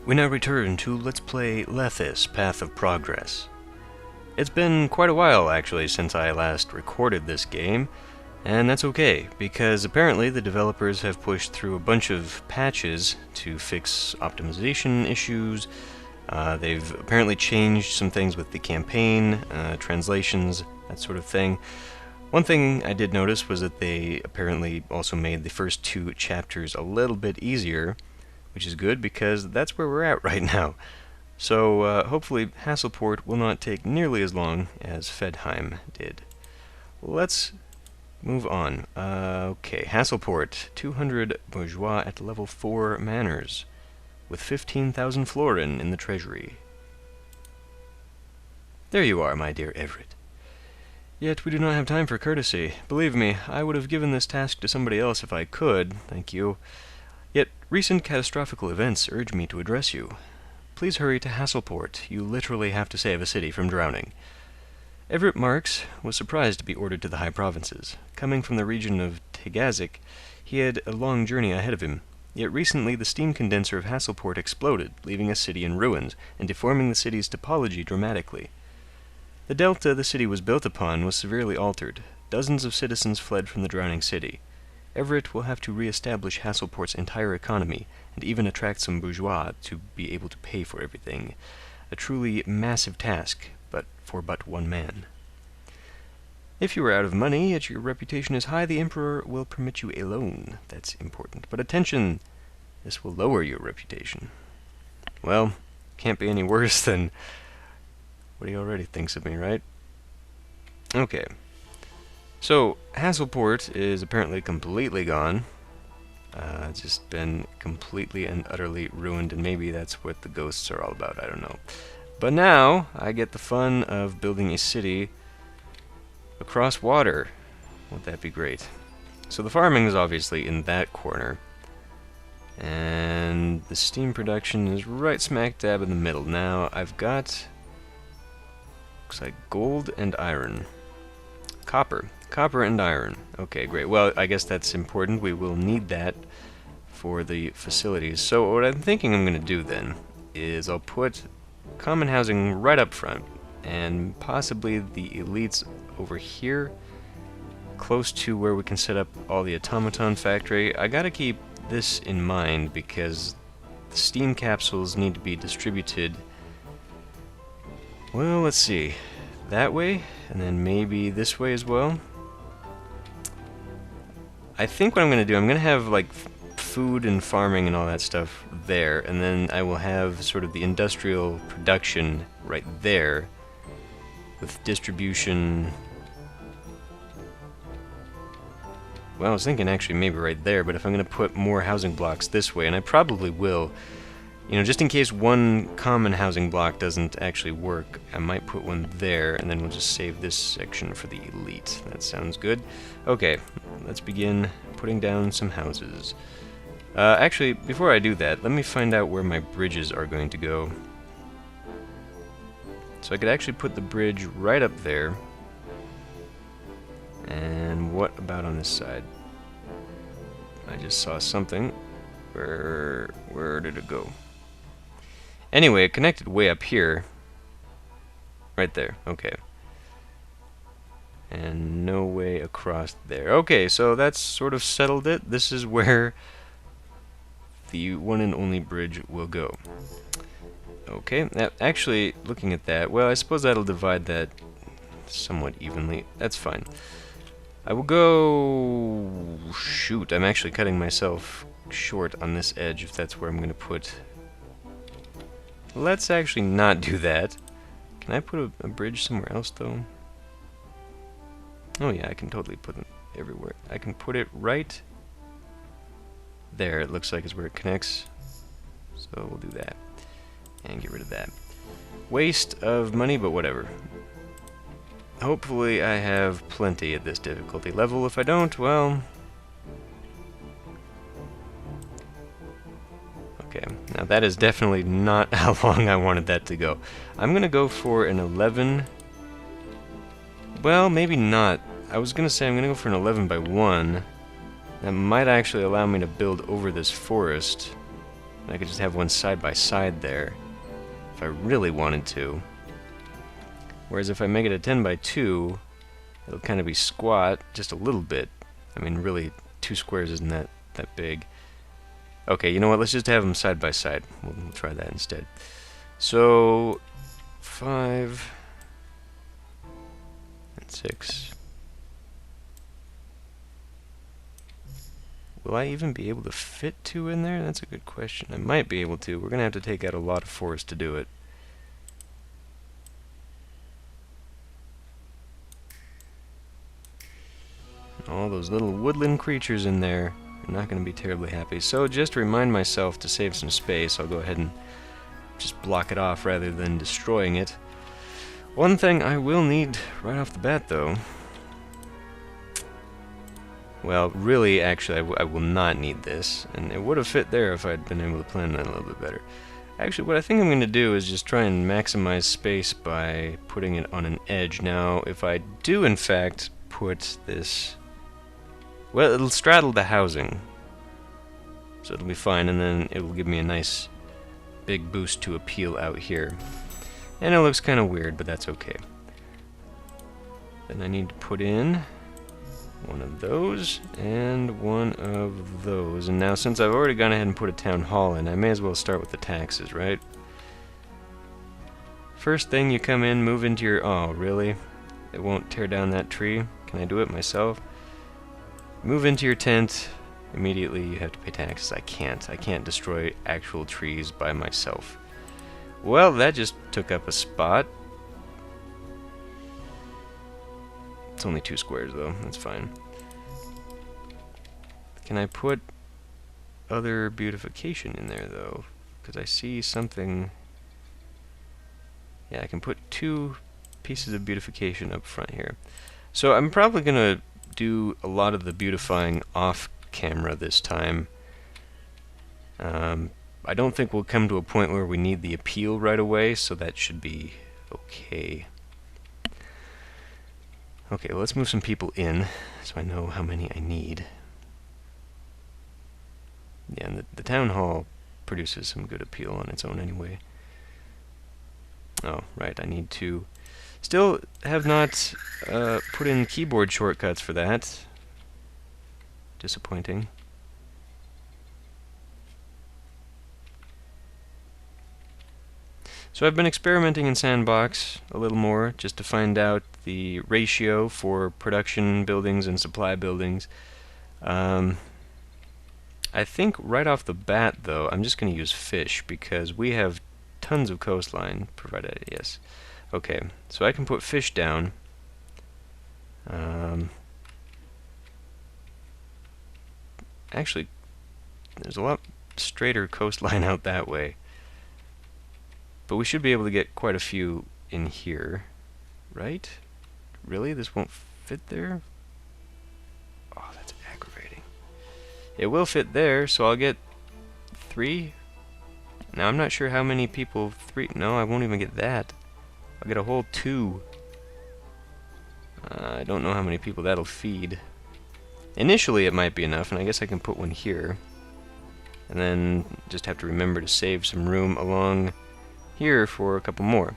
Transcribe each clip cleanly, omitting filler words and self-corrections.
We now return to Let's Play Lethis, Path of Progress. It's been quite a while, actually, since I last recorded this game, and that's okay, because apparently the developers have pushed through a bunch of patches to fix optimization issues. They've apparently changed some things with the campaign, translations, that sort of thing. One thing I did notice was that they apparently also made the first two chapters a little bit easier, which is good because that's where we're at right now. So hopefully Hasselport will not take nearly as long as Fedheim did. Let's move on. Okay, Hasselport, 200 bourgeois at level 4 manors, with 15,000 florin in the treasury. There you are, my dear Everett. Yet we do not have time for courtesy. Believe me, I would have given this task to somebody else if I could, thank you. Yet recent catastrophic events urge me to address you. Please hurry to Hasselport. You literally have to save a city from drowning. Everett Marks was surprised to be ordered to the high provinces. Coming from the region of Tegazik, he had a long journey ahead of him. Yet recently the steam condenser of Hasselport exploded, leaving a city in ruins, and deforming the city's topology dramatically. The delta the city was built upon was severely altered. Dozens of citizens fled from the drowning city. Everett will have to re-establish Hasselport's entire economy, and even attract some bourgeois to be able to pay for everything. A truly massive task, but for but one man. If you are out of money, yet your reputation is high, the Emperor will permit you a loan. That's important. But attention! This will lower your reputation. Well, can't be any worse than what he already thinks of me, right? Okay. So, Hasselport is apparently completely gone. It's just been completely and utterly ruined, and maybe that's what the ghosts are all about, I don't know. But now, I get the fun of building a city across water. Won't that be great? So the farming is obviously in that corner. And the steam production is right smack dab in the middle. Now, I've got, looks like gold and iron. Copper. Copper and iron. Okay, great. Well, I guess that's important. We will need that for the facilities. So what I'm thinking I'm going to do then is I'll put common housing right up front, and possibly the elites over here, close to where we can set up all the automaton factory. I gotta keep this in mind because the steam capsules need to be distributed. Well, let's see. That way, and then maybe this way as well. I think what I'm going to do, I'm going to have like food and farming and all that stuff there, and then I will have sort of the industrial production right there with distribution. Well, I was thinking actually maybe right there, but if I'm going to put more housing blocks this way, and I probably will, you know, just in case one common housing block doesn't actually work, I might put one there, and then we'll just save this section for the elite. That sounds good. Okay, let's begin putting down some houses. Actually, before I do that, let me find out where my bridges are going to go. So I could actually put the bridge right up there. And what about on this side? I just saw something. Where did it go? Anyway, it connected way up here. Right there, okay. And no way across there. Okay, so that's sort of settled it. This is where the one and only bridge will go. Okay, now actually, looking at that, well, I suppose that'll divide that somewhat evenly. That's fine. I will go... Shoot, I'm actually cutting myself short on this edge if that's where I'm going to put... Let's actually not do that. Can I put a bridge somewhere else, though? Oh yeah, I can totally put them everywhere. I can put it right there, it looks like is where it connects. So we'll do that. And get rid of that. Waste of money, but whatever. Hopefully I have plenty at this difficulty level. If I don't, well... Okay, now that is definitely not how long I wanted that to go. I'm gonna go for an 11. Well, maybe not. I was gonna say I'm gonna go for an 11 by 1. That might actually allow me to build over this forest. I could just have one side by side there if I really wanted to. Whereas if I make it a 10 by 2, it'll kind of be squat just a little bit. I mean, really, 2 squares isn't that big. Okay, you know what? Let's just have them side by side. We'll try that instead. So 5 and 6. Will I even be able to fit 2 in there? That's a good question. I might be able to. We're going to have to take out a lot of forest to do it. All those little woodland creatures in there are not going to be terribly happy. So just to remind myself to save some space, I'll go ahead and just block it off rather than destroying it. One thing I will need right off the bat, though... Well, really, actually, I will not need this. And it would have fit there if I'd been able to plan that a little bit better. Actually, what I think I'm going to do is just try and maximize space by putting it on an edge. Now, if I do, in fact, put this... Well, it'll straddle the housing. So it'll be fine, and then it will give me a nice big boost to appeal out here. And it looks kind of weird, but that's okay. Then I need to put in one of those and one of those. And now, since I've already gone ahead and put a town hall in, I may as well start with the taxes, right? First thing, you come in, move into your... Oh, really? It won't tear down that tree? Can I do it myself? Move into your tent. Immediately you have to pay taxes. I can't destroy actual trees by myself. Well, that just took up a spot. It's only 2 squares though, that's fine. Can I put other beautification in there though? Because I see something... Yeah, I can put 2 pieces of beautification up front here. So I'm probably gonna do a lot of the beautifying off camera this time. I don't think we'll come to a point where we need the appeal right away, so that should be okay. Okay, well, let's move some people in so I know how many I need. Yeah, and the town hall produces some good appeal on its own anyway. Oh, right, I need to... Still have not put in keyboard shortcuts for that. Disappointing. So I've been experimenting in Sandbox a little more, just to find out the ratio for production buildings and supply buildings. I think right off the bat, though, I'm just going to use fish, because we have tons of coastline, provided, yes. Okay, so I can put fish down. Actually, there's a lot straighter coastline out that way. But we should be able to get quite a few in here, right? Really? This won't fit there? Oh, that's aggravating. It will fit there, so I'll get 3. Now, I'm not sure how many people... 3... No, I won't even get that. I'll get a whole 2. I don't know how many people that'll feed. Initially, it might be enough, and I guess I can put one here. And then just have to remember to save some room along here for a couple more.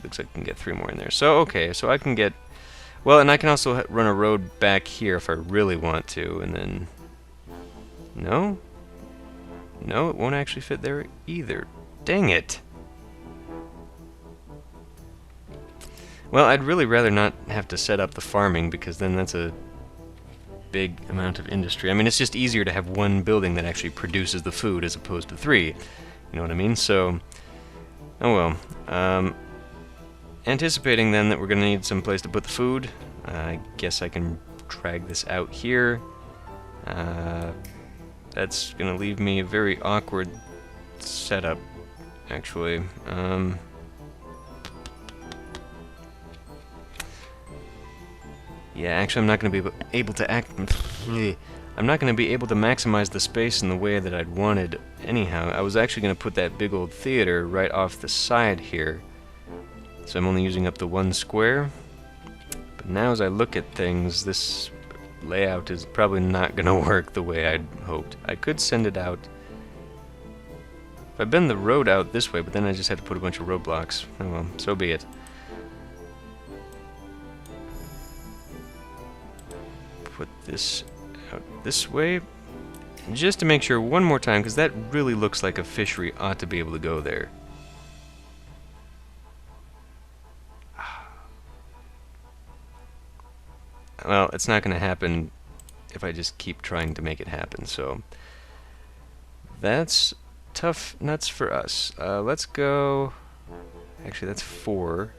Looks like I can get 3 more in there. So, okay, so I can get... Well, and I can also run a road back here if I really want to, and then... No? No, it won't actually fit there either. Dang it! Well, I'd really rather not have to set up the farming, because then that's a big amount of industry. I mean, it's just easier to have one building that actually produces the food as opposed to 3. You know what I mean? So, oh well. Anticipating then that we're going to need some place to put the food, I guess I can drag this out here. That's going to leave me a very awkward setup, actually. Yeah, actually, I'm not going to be able to I'm not going to be able to maximize the space in the way that I'd wanted anyhow. I was actually going to put that big old theater right off the side here. So I'm only using up the 1 square. But now as I look at things, this layout is probably not going to work the way I'd hoped. I could send it out If I bend the road out this way, but then I just had to put a bunch of roadblocks. Oh well, so be it. Put this out this way, just to make sure one more time, because that really looks like a fishery ought to be able to go there. Well, it's not going to happen if I just keep trying to make it happen, so that's tough nuts for us. Let's go... Actually, that's 4,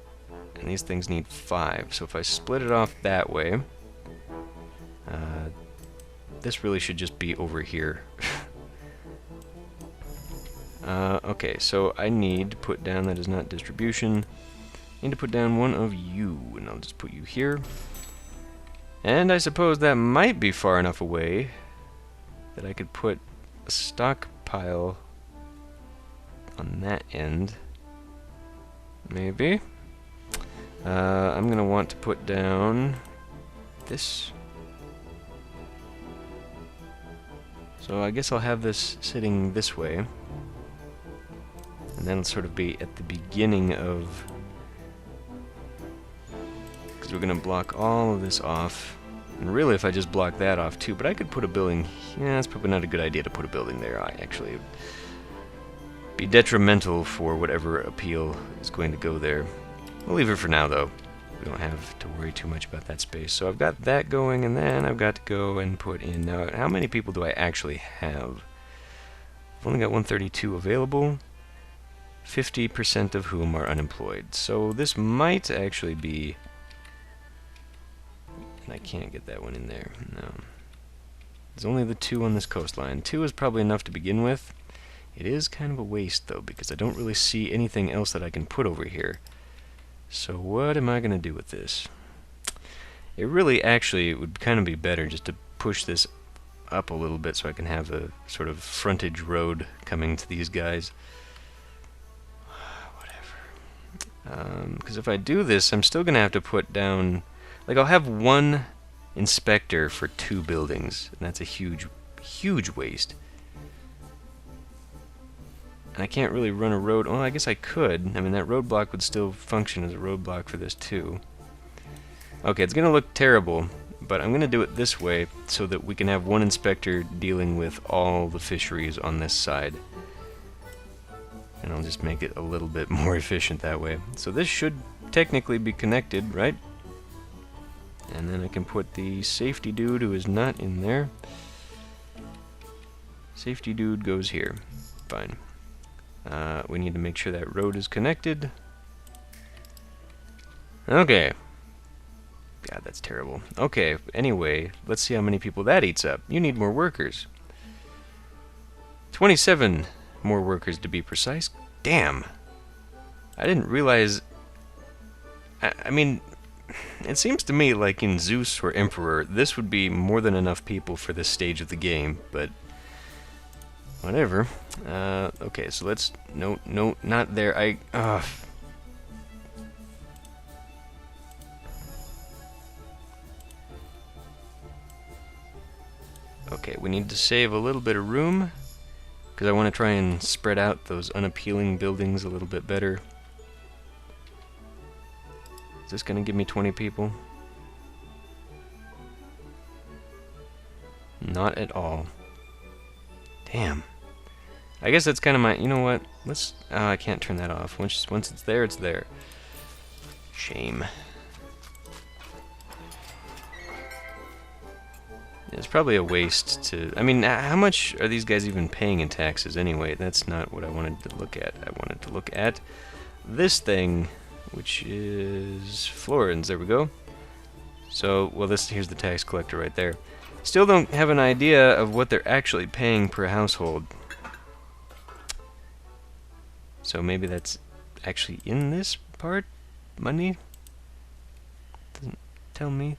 and these things need 5, so if I split it off that way, this really should just be over here. Okay, so I need to put down, that is not distribution, I need to put down one of you, and I'll just put you here. And I suppose that might be far enough away that I could put a stockpile on that end. Maybe. I'm going to want to put down this. So I guess I'll have this sitting this way. And then it'll sort of be at the beginning of... Because we're going to block all of this off. And really, if I just block that off too, but I could put a building... Yeah, it's probably not a good idea to put a building there. I actually be detrimental for whatever appeal is going to go there. We'll leave it for now, though. We don't have to worry too much about that space. So I've got that going, and then I've got to go and put in... Now, how many people do I actually have? I've only got 132 available, 50% of whom are unemployed. So this might actually be... And I can't get that one in there. No. There's only the 2 on this coastline. 2 is probably enough to begin with. It is kind of a waste, though, because I don't really see anything else that I can put over here. So what am I going to do with this? It really actually would kind of be better just to push this up a little bit so I can have a sort of frontage road coming to these guys. Whatever. Because if I do this, I'm still going to have to put down... Like, I'll have 1 inspector for 2 buildings, and that's a huge, huge waste. And I can't really run a road... Well, I guess I could. I mean, that roadblock would still function as a roadblock for this, too. Okay, it's going to look terrible, but I'm going to do it this way so that we can have 1 inspector dealing with all the fisheries on this side. And I'll just make it a little bit more efficient that way. So this should technically be connected, right? And then I can put the safety dude who is not in there. Safety dude goes here. Fine. We need to make sure that road is connected. Okay. God, that's terrible. Okay, anyway, let's see how many people that eats up. You need more workers. 27 more workers to be precise. Damn. I didn't realize... I mean... It seems to me like in Zeus or Emperor, this would be more than enough people for this stage of the game, but whatever. Okay, so let's... No, not there. Okay, we need to save a little bit of room, because I want to try and spread out those unappealing buildings a little bit better. Is this going to give me 20 people? Not at all. Damn. I guess that's kind of my... You know what? Let's... Oh, I can't turn that off. Once it's there, it's there. Shame. It's probably a waste to... I mean, how much are these guys even paying in taxes anyway? That's not what I wanted to look at. I wanted to look at this thing... which is florins. There we go. So, well, here's the tax collector right there. Still don't have an idea of what they're actually paying per household. So maybe that's actually in this part? Money? Doesn't tell me.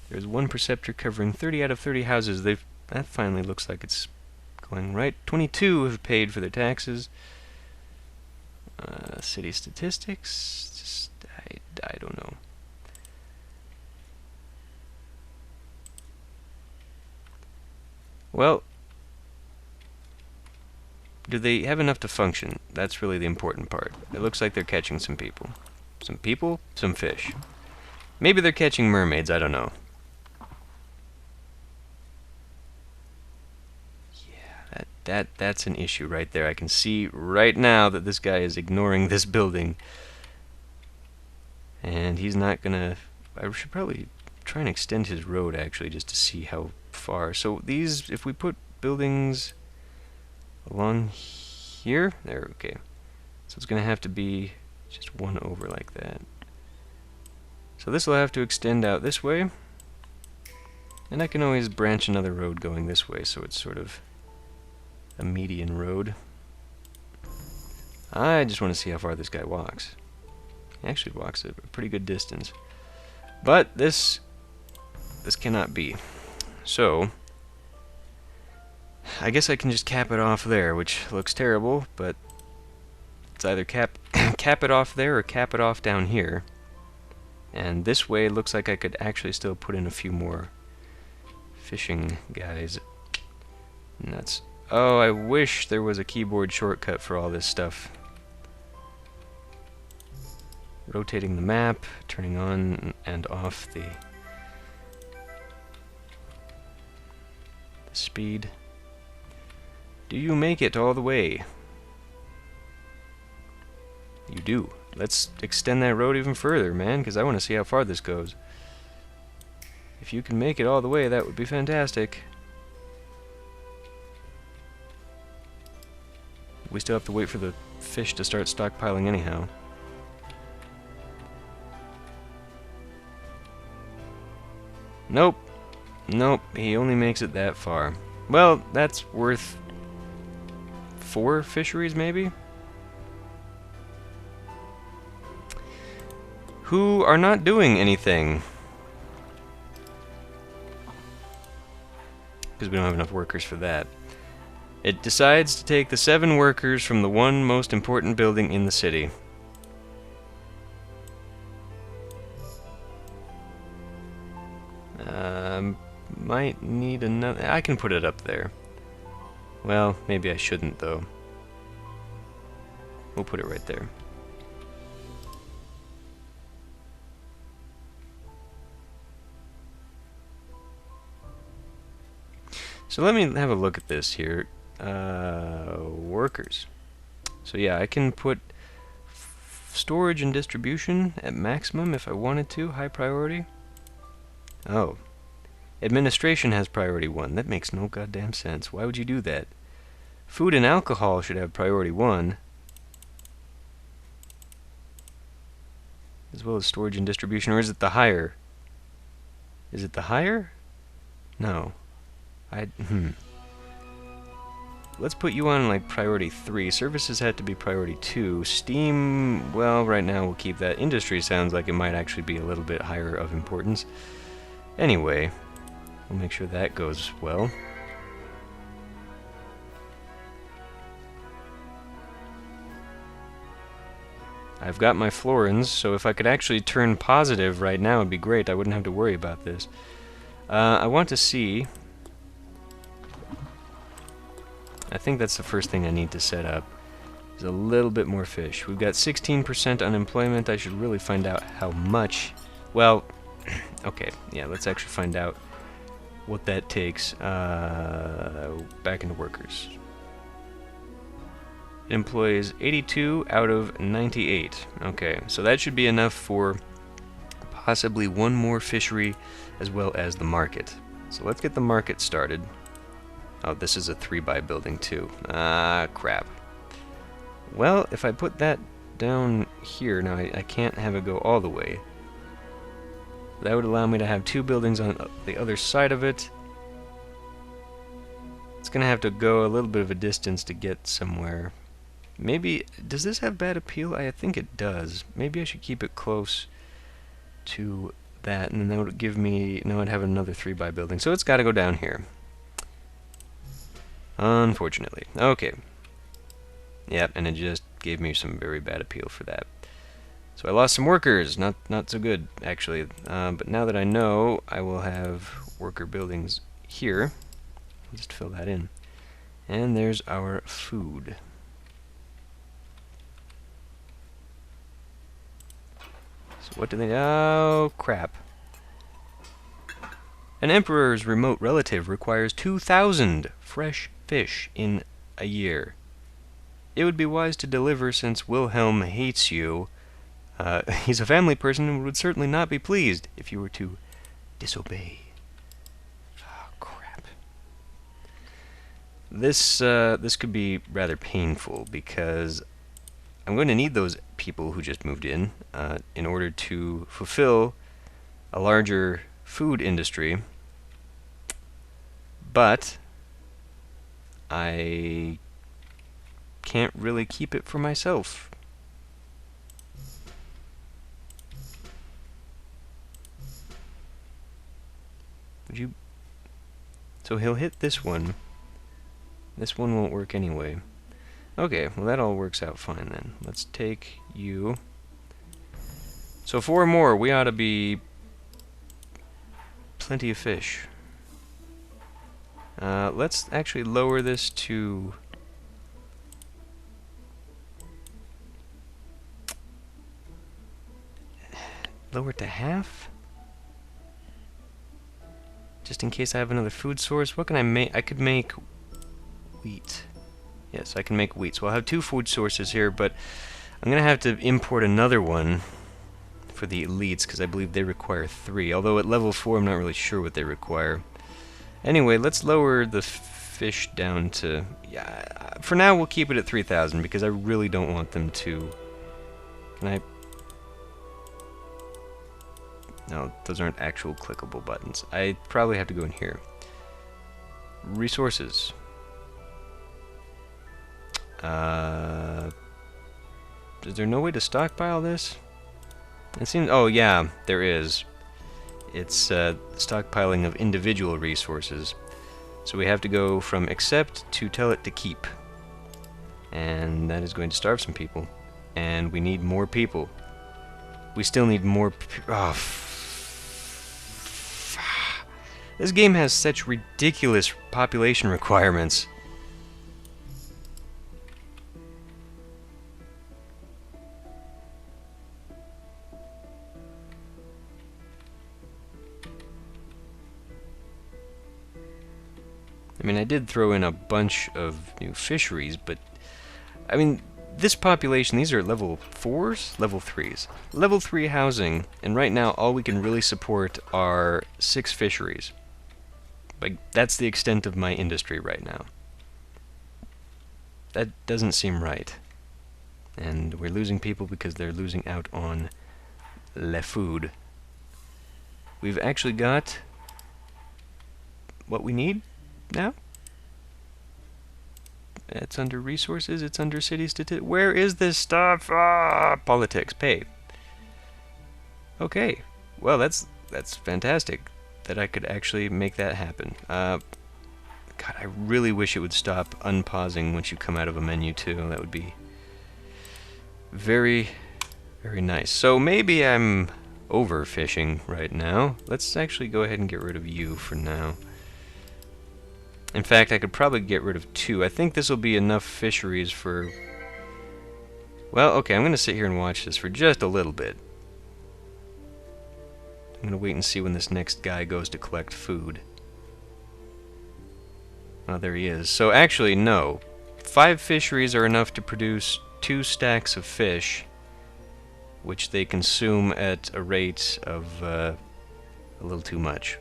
There's 1 preceptor covering 30 out of 30 houses. That finally looks like it's going right. 22 have paid for their taxes. City statistics... I don't know. Well, do they have enough to function? That's really the important part. It looks like they're catching some people. Some people? Some fish. Maybe they're catching mermaids, I don't know. Yeah, that's an issue right there. I can see right now that this guy is ignoring this building. And he's not gonna... I should probably try and extend his road, actually, just to see how far. So these, if we put buildings along here, there, okay. So it's gonna have to be just one over like that. So this will have to extend out this way. And I can always branch another road going this way, so it's sort of a median road. I just want to see how far this guy walks. He actually walks a pretty good distance. But this cannot be. So I guess I can just cap it off there, which looks terrible, but it's either cap it off there or cap it off down here. And this way it looks like I could actually still put in a few more fishing guys. Nuts. Oh, I wish there was a keyboard shortcut for all this stuff. Rotating the map, turning on and off the speed. Do you make it all the way? You do. Let's extend that road even further, man, because I want to see how far this goes. If you can make it all the way, that would be fantastic. We still have to wait for the fish to start stockpiling anyhow. Nope. Nope, he only makes it that far. Well, that's worth 4 fisheries, maybe? Who are not doing anything. Because we don't have enough workers for that. It decides to take the 7 workers from the one most important building in the city. Might need another... I can put it up there. Well, maybe I shouldn't, though. We'll put it right there. So let me have a look at this here. Workers. So yeah, I can put storage and distribution at maximum if I wanted to, high priority. Oh. Administration has priority 1. That makes no goddamn sense. Why would you do that? Food and alcohol should have priority 1. As well as storage and distribution, or is it the higher? Is it the higher? No. Let's put you on like priority 3. Services had to be priority 2. Steam, well, right now we'll keep that. Industry sounds like it might actually be a little bit higher of importance. Anyway, we'll make sure that goes well. I've got my florins, so if I could actually turn positive right now, it'd be great. I wouldn't have to worry about this. I want to see... I think that's the first thing I need to set up. Is a little bit more fish. We've got 16% unemployment. I should really find out how much. Well, okay, yeah, let's actually find out what that takes. Back into workers. It employs 82 out of 98. Okay, so that should be enough for possibly one more fishery as well as the market. So let's get the market started. Oh, this is a 3-by building too. Ah, crap. Well, if I put that down here, now I can't have it go all the way. That would allow me to have 2 buildings on the other side of it. It's gonna have to go a little bit of a distance to get somewhere. Maybe, does this have bad appeal? I think it does. Maybe I should keep it close to that, and then that would give me, now I'd have another 3-by building. So it's gotta go down here. Unfortunately. Okay. Yep, and it just gave me some very bad appeal for that. So I lost some workers. Not so good, actually. But now that I know, I will have worker buildings here. I'll just fill that in. And there's our food. So what do they... Oh, crap. An emperor's remote relative requires 2,000 fresh fish in a year. It would be wise to deliver since Wilhelm hates you. He's a family person and would certainly not be pleased if you were to disobey. Oh, crap. This could be rather painful because I'm going to need those people who just moved in order to fulfill a larger food industry. But I can't really keep it for myself. Would you... So he'll hit this one. This one won't work anyway. Okay, well that all works out fine then. Let's take you. So 4 more, we ought to be plenty of fish. Let's actually lower this to... Lower it to half? Just in case I have another food source. What can I make? I could make wheat. Yes, I can make wheat. So I'll have 2 food sources here, but I'm going to have to import another one for the elites, because I believe they require 3. Although at level 4, I'm not really sure what they require. Anyway, let's lower the fish down to... Yeah, for now, we'll keep it at 3,000, because I really don't want them to... Can I... No, those aren't actual clickable buttons. I probably have to go in here. Resources. Is there no way to stockpile this? It seems... Oh, yeah, there is. It's stockpiling of individual resources. So we have to go from accept to tell it to keep. And that is going to starve some people. And we need more people. We still need more... Oh, this game has such ridiculous population requirements. I mean, I did throw in a bunch of new fisheries, but... I mean, this population, these are level 4s? Level 3s. Level 3 housing, and right now all we can really support are 6 fisheries. Like, that's the extent of my industry right now. That doesn't seem right. And we're losing people because they're losing out on le food. We've actually got what we need now. It's under resources, it's under city statistics. Where is this stuff? Ah, politics, pay. Okay, well that's fantastic that I could actually make that happen. God, I really wish it would stop unpausing once you come out of a menu too. That would be very, very nice. So maybe I'm overfishing right now. Let's actually go ahead and get rid of you for now. In fact, I could probably get rid of 2. I think this will be enough fisheries for... Well, okay, I'm going to sit here and watch this for just a little bit. I'm going to wait and see when this next guy goes to collect food. Oh, there he is. So actually, no. 5 fisheries are enough to produce 2 stacks of fish, which they consume at a rate of a little too much.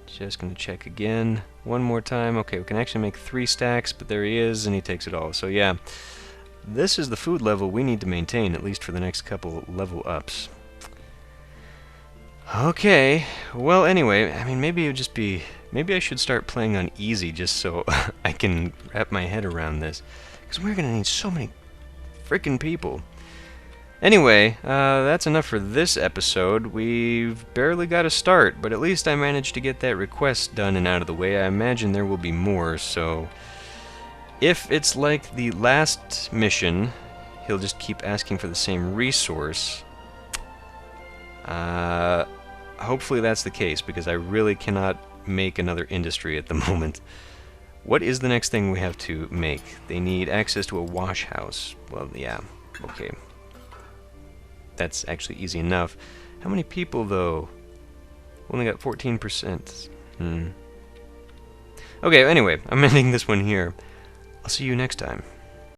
Just going to check again. One more time. Okay, we can actually make 3 stacks, but there he is, and he takes it all. So yeah, this is the food level we need to maintain, at least for the next couple level ups. Okay, well anyway, I mean, maybe it would just be... Maybe I should start playing on easy just so I can wrap my head around this. Because we're going to need so many freaking people. Anyway, that's enough for this episode. We've barely got a start, but at least I managed to get that request done and out of the way. I imagine there will be more, so... If it's like the last mission, he'll just keep asking for the same resource. Hopefully that's the case, because I really cannot make another industry at the moment. What is the next thing we have to make? They need access to a wash house. Well, yeah, okay. That's actually easy enough. How many people, though? Only got 14%. Okay, anyway, I'm ending this one here. I'll see you next time.